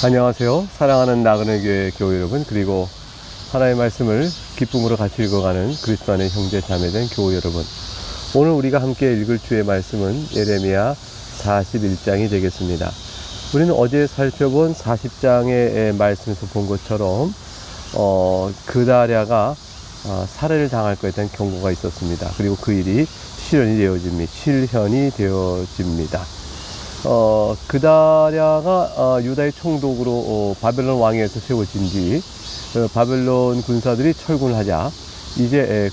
안녕하세요. 사랑하는 나그네 교회 교회 여러분, 그리고 하나님의 말씀을 기쁨으로 같이 읽어가는 그리스도 안의 형제 자매된 교회 여러분, 오늘 우리가 함께 읽을 주의 말씀은 예레미야 41장이 되겠습니다. 우리는 어제 살펴본 40장의 말씀에서 본 것처럼 그다랴가 살해를 당할 것에 대한 경고가 있었습니다. 그리고 그 일이 실현이 되어집니다. 그다랴가 유다의 총독으로 바벨론 왕위에서 세워진 뒤 바벨론 군사들이 철군을 하자 이제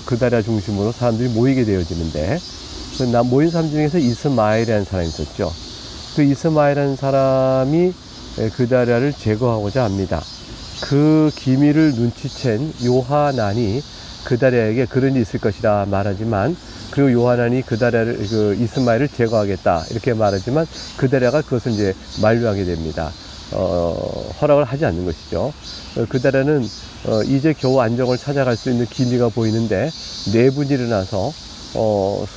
그다랴 중심으로 사람들이 모이게 되어지는데, 모인 사람 중에서 이스마엘이라는 사람이 있었죠. 그 이스마엘이라는 사람이 그다랴를 제거하고자 합니다. 그 기밀을 눈치챈 요하난이 그다랴에게 그런 일이 있을 것이라 말하지만, 그리고 요하난이 이스마엘을 제거하겠다 이렇게 말하지만 그다랴가 그것을 이제 만류하게 됩니다. 허락을 하지 않는 것이죠. 그다랴는 이제 겨우 안정을 찾아갈 수 있는 기미가 보이는데 내분이 일어나서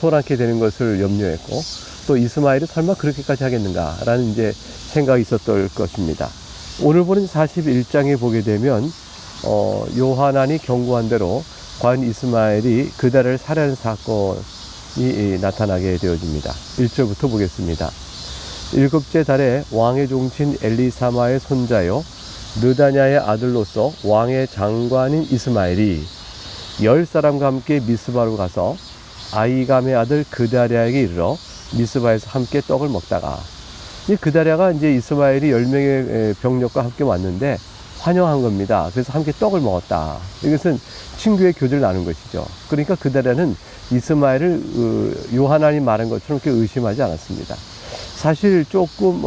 소란케 되는 것을 염려했고, 또 이스마엘이 설마 그렇게까지 하겠는가라는 이제 생각이 있었을 것입니다. 오늘 보는 41장에 보게 되면 요하난이 경고한 대로 과연 이스마엘이 그다랴를 살해하는 사건이 나타나게 되어집니다. 1절부터 보겠습니다. 일곱째 달에 왕의 종친 엘리사마의 손자요 느다냐의 아들로서 왕의 장관인 이스마엘이 10사람과 함께 미스바로 가서 아이감의 아들 그다랴에게 이르러 미스바에서 함께 떡을 먹다가, 이 그다랴가 이제 이스마엘이 10명의 병력과 함께 왔는데 환영한 겁니다. 그래서 함께 떡을 먹었다. 이것은 친구의 교제를 나눈 것이죠. 그러니까 그다랴는 이스마엘을 요하난이 말한 것처럼 그렇게 의심하지 않았습니다. 사실 조금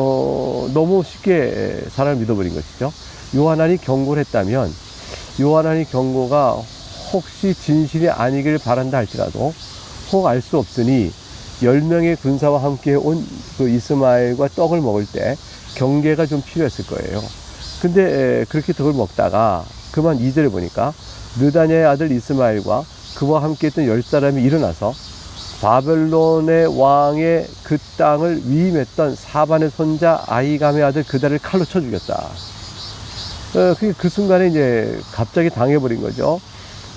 너무 쉽게 사람을 믿어버린 것이죠. 요하난이 경고를 했다면, 요하난이 경고가 혹시 진실이 아니길 바란다 할지라도 혹 알 수 없으니 10명의 군사와 함께 온 그 이스마엘과 떡을 먹을 때 경계가 좀 필요했을 거예요. 근데 그렇게 떡을 먹다가 그만 2절에 보니까 느다냐의 아들 이스마엘과 그와 함께 했던 10사람이 일어나서 바벨론의 왕의 그 땅을 위임했던 사반의 손자 아히감의 아들 그다를 칼로 쳐 죽였다. 그 순간에 이제 갑자기 당해버린 거죠.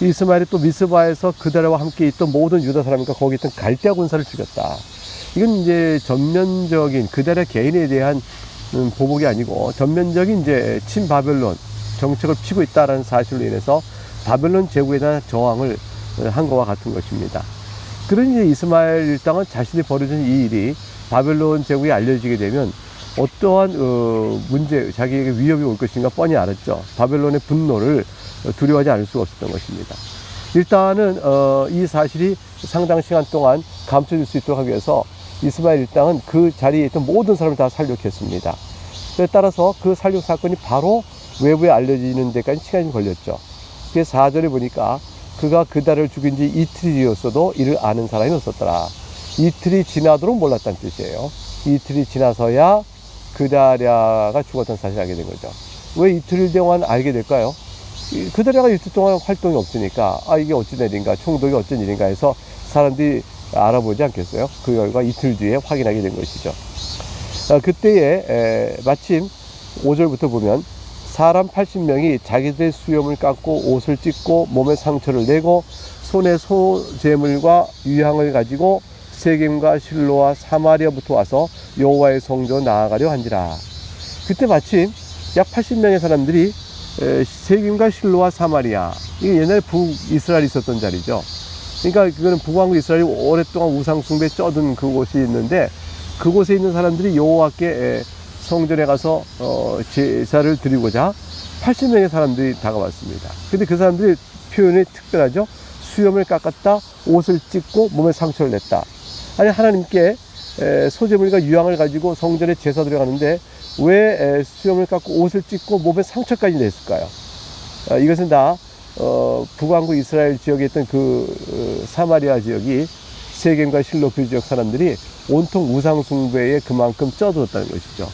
이스마엘이 또 미스바에서 그다랴와 함께 있던 모든 유다 사람과 거기 있던 갈대아 군사를 죽였다. 이건 이제 전면적인 그다랴 개인에 대한 보복이 아니고 전면적인 이제 친바벨론 정책을 피고 있다라는 사실로 인해서 바벨론 제국에 대한 저항을 한 것과 같은 것입니다. 그런 이제 이스마엘 일당은 자신이 벌어진 이 일이 바벨론 제국에 알려지게 되면 어떠한 문제, 자기에게 위협이 올 것인가 뻔히 알았죠. 바벨론의 분노를 두려워하지 않을 수가 없었던 것입니다. 일단은 이 사실이 상당 시간 동안 감춰질 수 있도록 하기 위해서 이스마엘 일당은 그 자리에 있던 모든 사람을 다 살육했습니다. 따라서 그 살육 사건이 바로 외부에 알려지는 데까지 시간이 걸렸죠. 그래서 4절에 보니까 그가 그다를 죽인 지 이틀이 되었어도 이를 아는 사람이 없었더라. 이틀이 지나도록 몰랐다는 뜻이에요. 이틀이 지나서야 그다랴가 죽었다는 사실을 알게 된 거죠. 왜 이틀 동안 알게 될까요? 그다랴가 이틀 동안 활동이 없으니까 이게 어찌 된 일인가, 총독이 어쩐 일인가 해서 사람들이 알아보지 않겠어요? 그 결과 이틀 뒤에 확인하게 된 것이죠. 그때에 마침 5절부터 보면 사람 80명이 자기들의 수염을 깎고 옷을 찢고 몸에 상처를 내고 손에 소재물과 유향을 가지고 세겜과 실로와 사마리아부터 와서 여호와의 성전에 나아가려 한지라. 그때 마침 약 80명의 사람들이 세겜과 실로와 사마리아, 이게 옛날에 북이스라엘이 있었던 자리죠. 그러니까 그거는 북왕국 이스라엘이 오랫동안 우상 숭배에 쩌든 그곳이 있는데, 그곳에 있는 사람들이 여호와께 성전에 가서 제사를 드리고자 80명의 사람들이 다가왔습니다. 근데 그 사람들이 표현이 특별하죠. 수염을 깎았다, 옷을 찢고 몸에 상처를 냈다. 아니, 하나님께 소재물과 유향을 가지고 성전에 제사 드려가는데 왜 수염을 깎고 옷을 찢고 몸에 상처까지 냈을까요? 이것은 다 북왕국 이스라엘 지역에 있던 사마리아 지역이 세겜과 실로 그 지역 사람들이 온통 우상 숭배에 그만큼 쩌들었다는 것이죠.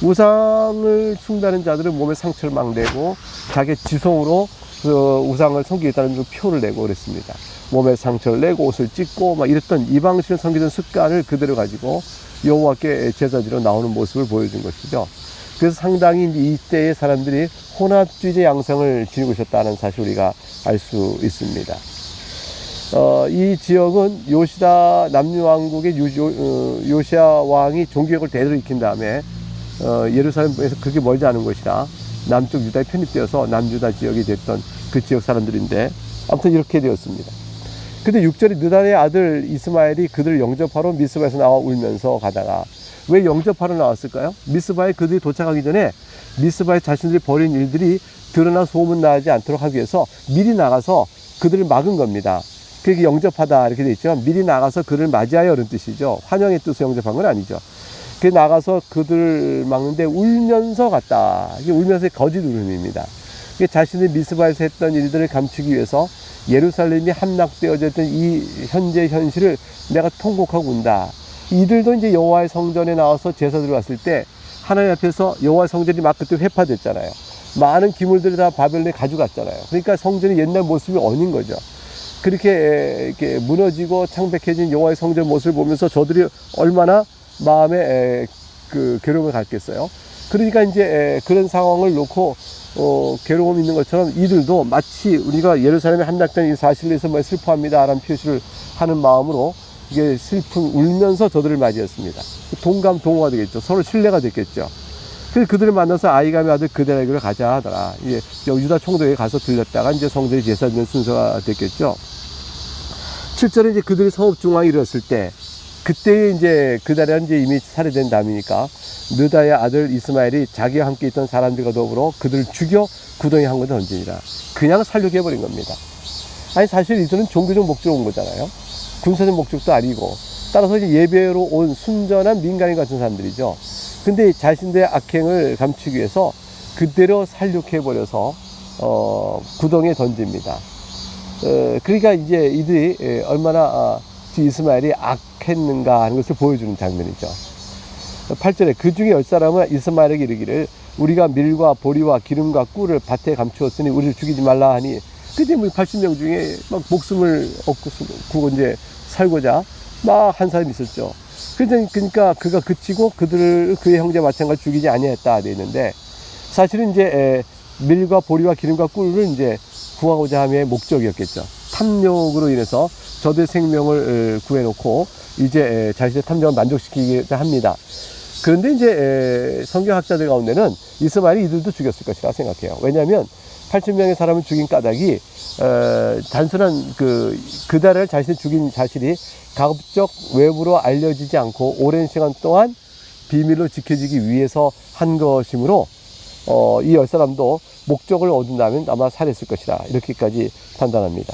우상을 숭배하는 자들은 몸에 상처를 막 내고 자기 지성으로 우상을 섬기겠다는 표를 내고 그랬습니다. 몸에 상처를 내고 옷을 찢고 막 이랬던 이방신을 섬기던 습관을 그대로 가지고 여호와께 제사지로 나오는 모습을 보여준 것이죠. 그래서 상당히 이제 이때의 사람들이 혼합주의적 양상을 지니고 있었다는 사실 우리가 알 수 있습니다. 이 지역은 요시다 남유왕국의 요시야 왕이 종교개혁을 대대로 익힌 다음에 예루살렘에서 그렇게 멀지 않은 곳이라 남쪽 유다에 편입되어서 남유다 지역이 됐던 그 지역 사람들인데, 아무튼 이렇게 되었습니다. 근데 6절에 느단의 아들 이스마엘이 그들을 영접하러 미스바에서 나와 울면서 가다가, 왜 영접하러 나왔을까요? 미스바에 그들이 도착하기 전에 미스바에 자신들이 벌인 일들이 드러나 소문나지 않도록 하기 위해서 미리 나가서 그들을 막은 겁니다. 그게 영접하다 이렇게 돼 있지만, 미리 나가서 그를 맞이하여 이런 뜻이죠. 환영의 뜻으로 영접한 건 아니죠. 그 나가서 그들을 막는데 울면서 갔다. 이게 울면서의 거짓 울음입니다. 자신의 미스바에서 했던 일들을 감추기 위해서 예루살렘이 함락되어져 있던 이 현재 현실을 내가 통곡하고 운다. 이들도 이제 여호와의 성전에 나와서 제사드리러 왔을 때 하나님 앞에서 여호와의 성전이 막 그때 회파됐잖아요. 많은 기물들을 다 바벨론에 가져갔잖아요. 그러니까 성전이 옛날 모습이 어닌 거죠. 그렇게 이렇게 무너지고 창백해진 여호와의 성전 모습을 보면서 저들이 얼마나 마음에 그 괴로움을 갖겠어요. 그러니까 이제 그런 상황을 놓고 괴로움이 있는 것처럼 이들도 마치 우리가 예루살렘에 함락된 이 사실에 대해서 뭐 슬퍼합니다 라는 표시를 하는 마음으로 이게 울면서 저들을 맞이했습니다. 동감동호가 되겠죠. 서로 신뢰가 됐겠죠. 그래서 그들을 만나서 아이감의 아들 그들에게로 가자 하더라. 이제 유다 총독에 가서 들렸다가 이제 성전에 제사드리는 순서가 됐겠죠. 7절에 이제 그들이 성읍 중앙에 이르렀을 때, 그때 이제 그달은 이제 이미 살해된 다음이니까 느다의 아들 이스마엘이 자기와 함께 있던 사람들과 더불어 그들을 죽여 구덩이 한 곳에 던지니라. 그냥 살려게 해버린 겁니다. 아니 사실 이들은 종교적 목적으로 온 거잖아요. 군사적 목적도 아니고, 따라서 이제 예배로 온 순전한 민간인 같은 사람들이죠. 근데 자신들의 악행을 감추기 위해서 그대로 살육해버려서 구덩이에 던집니다. 그러니까 이제 이들이 얼마나 이스마엘이 악했는가 하는 것을 보여주는 장면이죠. 8절에 그 중에 10사람은 이스마엘에게 이르기를 우리가 밀과 보리와 기름과 꿀을 밭에 감추었으니 우리를 죽이지 말라 하니, 그때 뭐 80명 중에 막 목숨을 얻고 이제 살고자 막 한 사람이 있었죠. 그러니까 그가 그치고 그들을 그의 형제 마찬가지로 죽이지 아니했다 되어 있는데, 사실은 이제 밀과 보리와 기름과 꿀을 이제 구하고자 함의 목적이었겠죠. 탐욕으로 인해서 저들의 생명을 구해놓고 이제 자신의 탐욕을 만족시키기도 합니다. 그런데 이제 성경학자들 가운데는 이스마엘이 이들도 죽였을 것이라 생각해요. 왜냐하면 80명의 사람을 죽인 까닭이 단순한 그달을 자신이 죽인 사실이 가급적 외부로 알려지지 않고 오랜 시간 동안 비밀로 지켜지기 위해서 한 것이므로 이 10사람도 목적을 얻은다면 아마 살했을 것이라 이렇게까지 판단합니다.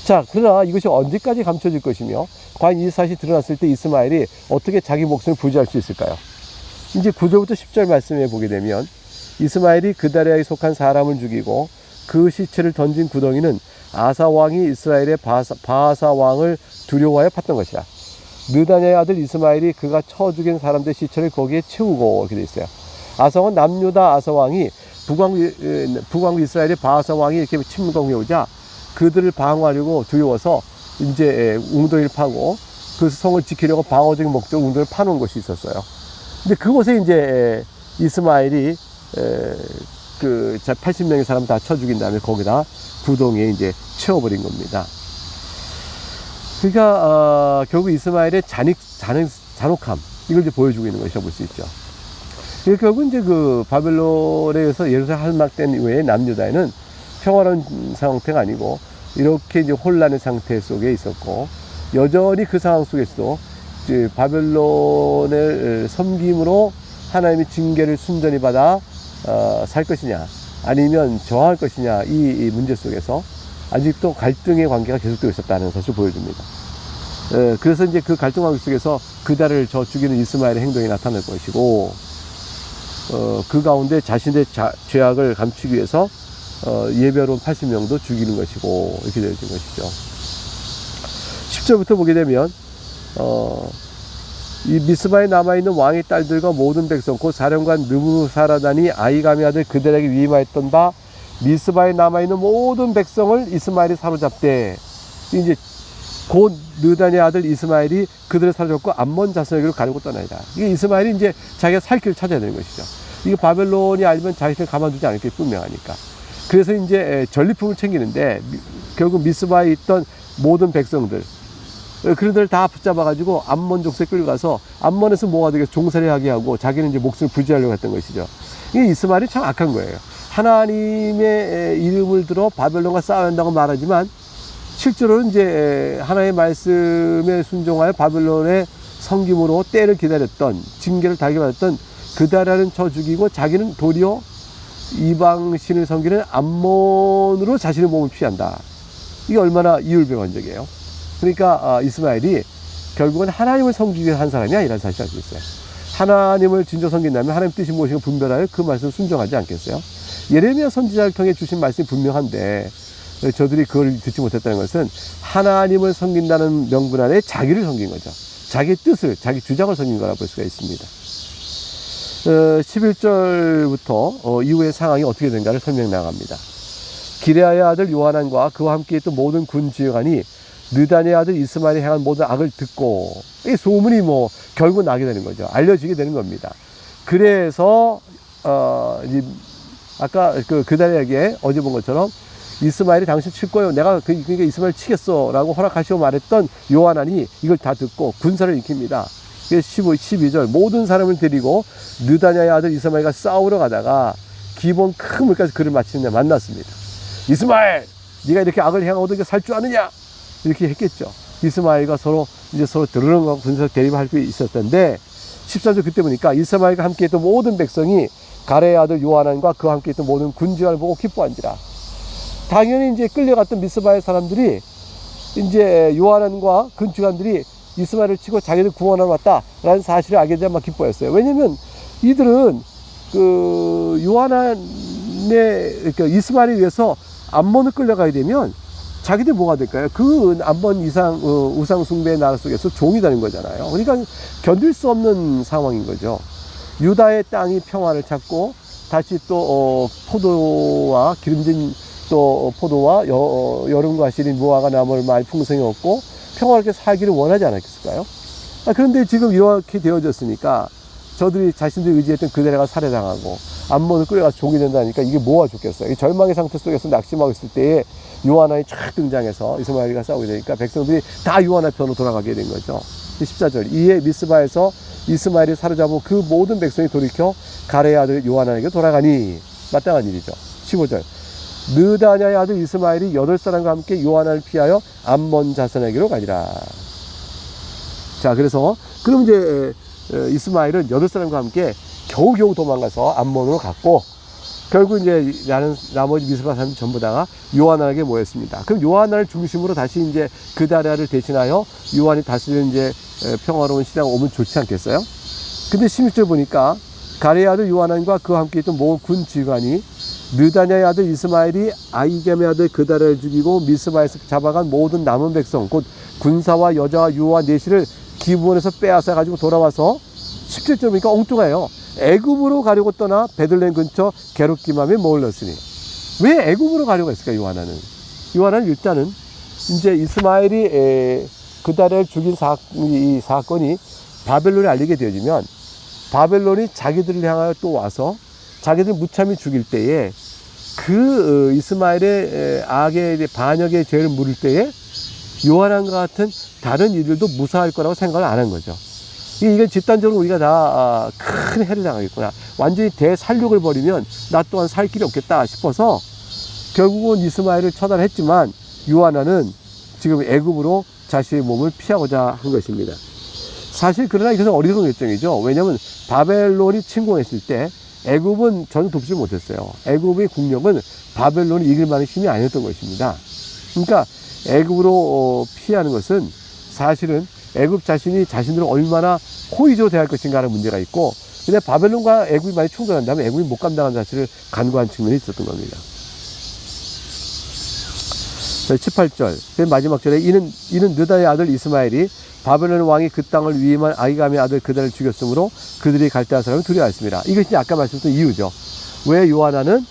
자, 그러나 이것이 언제까지 감춰질 것이며 과연 이 사실이 드러났을 때 이스마엘이 어떻게 자기 목숨을 부지할 수 있을까요? 이제 9절부터 10절 말씀에 보게 되면, 이스마엘이 그다리아에 속한 사람을 죽이고 그 시체를 던진 구덩이는 아사 왕이 이스라엘의 바아사 왕을 두려워하여 팠던 것이라. 느다냐의 아들 이스마엘이 그가 쳐 죽인 사람들의 시체를 거기에 채우고, 이렇게 되어 있어요. 아사 왕은 남유다 아사 왕이 북왕국 이스라엘의 바아사 왕이 이렇게 침공해 오자 그들을 방어하려고 두려워서 이제 웅덩이를 파고 그 성을 지키려고 방어적인 목적으로 웅덩이를 파놓은 곳이 있었어요. 근데 그곳에 이제 이스마엘이 그 80명의 사람 다 쳐 죽인 다음에 거기다 구덩이에 이제 채워버린 겁니다. 그러니까 결국 이스마엘의 잔혹함, 이걸 이제 보여주고 있는 것이라고 볼 수 있죠. 결국 이제 그 바벨론에 의해서 예루살렘 함락된 이후에 남유다에는 평화로운 상태가 아니고 이렇게 이제 혼란의 상태 속에 있었고, 여전히 그 상황 속에서도 이제 바벨론을 섬김으로 하나님의 징계를 순전히 받아 살 것이냐 아니면 저항할 것이냐, 이 문제 속에서 아직도 갈등의 관계가 계속되고 있었다는 것을 보여줍니다. 그래서 이제 그 갈등 관계 속에서 그달을 죽이는 이스마엘의 행동이 나타날 것이고, 그 가운데 자신의 죄악을 감추기 위해서 예배로운 80명도 죽이는 것이고, 이렇게 되어진 것이죠. 10절부터 보게 되면 이 미스바에 남아있는 왕의 딸들과 모든 백성 곧 사령관 느부사라단이 아이감의 아들 그들에게 위임하였던 바 미스바에 남아있는 모든 백성을 이스마엘이 사로잡되, 이제 곧 느다냐의 아들 이스마엘이 그들을 사로잡고 암몬 자손에게로 가려고 떠나이다. 이게 이스마엘이 이제 자기가 살 길을 찾아야 되는 것이죠. 이거 바벨론이 알면 자기를 가만두지 않을 게 분명하니까. 그래서 이제 전리품을 챙기는데 결국 미스바에 있던 모든 백성들, 그들을 다 붙잡아가지고 암몬 족속에 끌려가서 암몬에서 뭐가 되겠어? 종살이 하게 하고 자기는 이제 목숨을 부지하려고 했던 것이죠. 이 이스마엘이 참 악한 거예요. 하나님의 이름을 들어 바벨론과 싸워야 한다고 말하지만 실제로는 이제 하나님의 말씀에 순종하여 바벨론의 섬김으로 때를 기다렸던, 징계를 당하게 받았던 그다라는 쳐 죽이고 자기는 도리어 이방신을 섬기는 암몬으로 자신의 몸을 피한다. 이게 얼마나 이율배반적이에요. 그러니까 이스마엘이 결국은 하나님을 섬기기 한 사람이 아니라는 사실을 알고 있어요. 하나님을 진정 섬긴다면 하나님 뜻이 무엇인가 분별하여 그 말씀을 순종하지 않겠어요? 예레미야 선지자를 통해 주신 말씀이 분명한데 저들이 그걸 듣지 못했다는 것은 하나님을 섬긴다는 명분 안에 자기를 섬긴 거죠. 자기 뜻을, 자기 주장을 섬긴 거라 볼 수가 있습니다. 11절부터 이후의 상황이 어떻게 된가를 설명 나갑니다. 기레아의 아들 요하난과 그와 함께 있던 모든 군 지휘관이 느다니의 아들 이스마엘이 행한 모든 악을 듣고, 이 소문이 뭐 결국 나게 되는 거죠. 알려지게 되는 겁니다. 그래서 아까 그달에게 어제 본 것처럼 이스마엘이 당신 칠 거예요. 내가 그러니까 이스마엘 치겠어 라고 허락하시고 말했던 요하난이 이걸 다 듣고 군사를 일으킵니다. 12절 모든 사람을 데리고 느다냐의 아들 이스마엘과 싸우러 가다가 기본 큰 물가에서 그를 마치는 데 만났습니다. 이스마엘, 네가 이렇게 악을 행하고도 살 줄 아느냐? 이렇게 했겠죠. 이스마엘과 서로 드르렁 군사 대립할 수 있었던데 14절 그때 보니까 이스마엘과 함께 있던 모든 백성이 가레의 아들 요하난과 그와 함께 있던 모든 군지관을 보고 기뻐한지라. 당연히 이제 끌려갔던 미스바의 사람들이 이제 요하난과 군주관들이 이스마엘을 치고 자기들 구원하러 왔다라는 사실을 알게 되면 기뻐했어요. 왜냐면 이들은 그 요하난의 그러니까 이스마엘에 의해서 암몬을 끌려가게 되면 자기들 뭐가 될까요? 그 암몬 우상 숭배의 나라 속에서 종이 되는 거잖아요. 그러니까 견딜 수 없는 상황인 거죠. 유다의 땅이 평화를 찾고 다시 또 포도와 기름진 또 포도와 여름과 시린 무화과 나무를 많이 풍성히 얻고 평화롭게 살기를 원하지 않았겠을까요? 그런데 지금 이렇게 되어졌으니까 저들이 자신들이 의지했던 그대로가 살해당하고 암몬을 끌려가서 종이 된다니까 이게 뭐가 좋겠어요? 이 절망의 상태 속에서 낙심하고 있을 때에 요하난이 쫙 등장해서 이스마엘과 싸우게 되니까 백성들이 다 요하난 편으로 돌아가게 된 거죠. 14절 이에 미스바에서 이스마엘이 사로잡은 그 모든 백성이 돌이켜 가레의 아들 요하난에게 돌아가니 마땅한 일이죠. 15절 느다냐의 아들 이스마엘이 8사람과 함께 요하난을 피하여 암몬 자손에게로 가니라. 자, 그래서 그럼 이제 이스마엘은 8사람과 함께 겨우겨우 도망가서 암몬으로 갔고 결국 이제 나머지 미스바 사람들 전부 다가 요하난에게 모였습니다. 그럼 요하난을 중심으로 다시 이제 그다랴를 대신하여 요한이 다스리는 이제 평화로운 시대가 오면 좋지 않겠어요? 근데 16절 보니까 가레의 아들 요하난과 그와 함께 있던 모든 군 지휘관이 느다냐의 아들 이스마엘이 아이겜의 아들 그다랴를 죽이고 미스바에서 잡아간 모든 남은 백성 곧 군사와 여자와 유아와 내시를 기브온에서 빼앗아 가지고 돌아와서 17절 보니까 엉뚱해요. 애굽으로 가려고 떠나 베들레헴 근처 게룻기맘에 머물렀으니. 왜 애굽으로 가려고 했을까? 요하난은 일단은 이제 이스마엘이 그다랴를 죽인 이 사건이 바벨론에 알리게 되어지면 바벨론이 자기들을 향하여 또 와서 자기들 무참히 죽일 때에 그 이스마엘의 악의 반역의 죄를 물을 때에 요하난과 같은 다른 이들도 무사할 거라고 생각을 안 한 거죠. 이게 집단적으로 우리가 다 큰 해를 당하겠구나. 완전히 대살육을 벌이면 나 또한 살 길이 없겠다 싶어서 결국은 이스마엘을 처단했지만 요하난은 지금 애굽으로 자신의 몸을 피하고자 한 것입니다. 사실 그러나 이것은 어리석은 결정이죠. 왜냐하면 바벨론이 침공했을 때 애굽은 전혀 돕지 못했어요. 애굽의 국력은 바벨론이 이길 만한 힘이 아니었던 것입니다. 그러니까 애굽으로 피하는 것은 사실은 애굽 자신이 자신들을 얼마나 호의적으로 대할 것인가 하는 문제가 있고 근데 바벨론과 애굽이 많이 충돌한다면 애굽이 못 감당한 사실을 간과한 측면이 있었던 겁니다. 18절 마지막 절에 이는 느다의 아들 이스마엘이 바벨론 왕이 그 땅을 위임한 아히감의 아들 그다를 죽였으므로 그들이 갈대아 사람을 두려워했습니다. 이것이 아까 말씀드린 이유죠. 왜 요하난은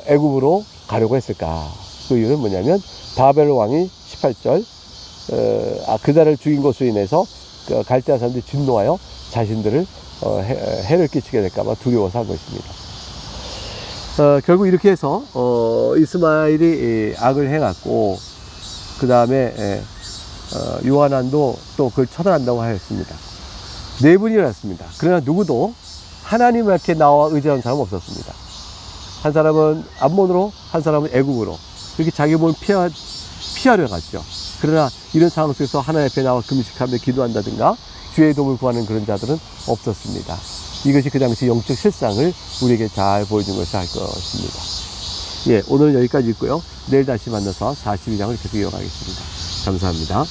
애굽으로 가려고 했을까? 그 이유는 뭐냐면 바벨론 왕이 18절 그다를 죽인 것으로 인해서 갈대아 사람들이 진노하여 자신들을 해를 끼치게 될까봐 두려워서 한 것입니다. 결국 이렇게 해서 이스마엘이 악을 행했고, 그 다음에 요하난도 또 그걸 처단한다고 하였습니다. 네 분이 일어났습니다. 그러나 누구도 하나님께 나와 의지하는 사람은 없었습니다. 한 사람은 암몬으로, 한 사람은 애국으로, 그렇게 자기 몸을 피하려 갔죠. 그러나 이런 상황 속에서 하나님 앞에 나와 금식하며 기도한다든가 주의 도움을 구하는 그런 자들은 없었습니다. 이것이 그 당시 영적 실상을 우리에게 잘 보여준 것이 할 것입니다. 예, 오늘은 여기까지 있고요. 내일 다시 만나서 42장을 계속 이어가겠습니다. 감사합니다.